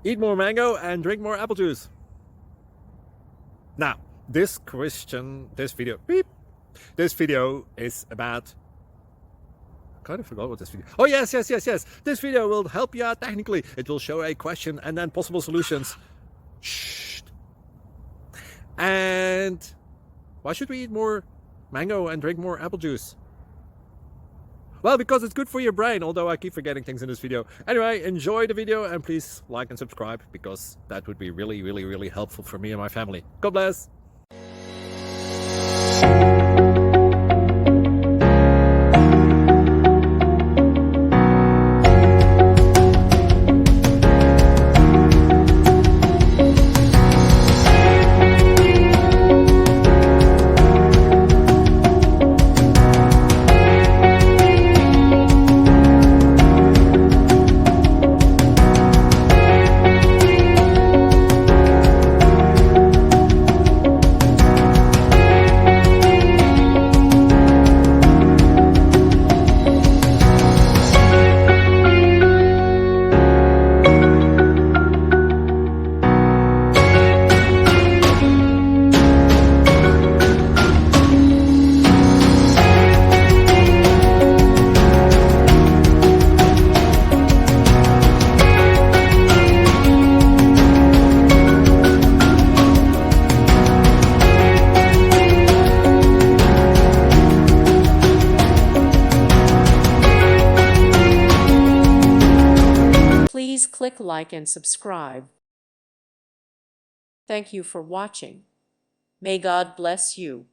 Eat more mango and drink more apple juice. Now, this video is about, I kind of forgot what this video. Oh, yes. This video will help you out technically. It will show a question and then possible solutions. Shh. And why should we eat more mango and drink more apple juice? Well, because it's good for your brain, although I keep forgetting things in this video. Anyway, enjoy the video and please like and subscribe, because that would be really helpful for me and my family. God bless. Please click like and subscribe. Thank you for watching. May God bless you.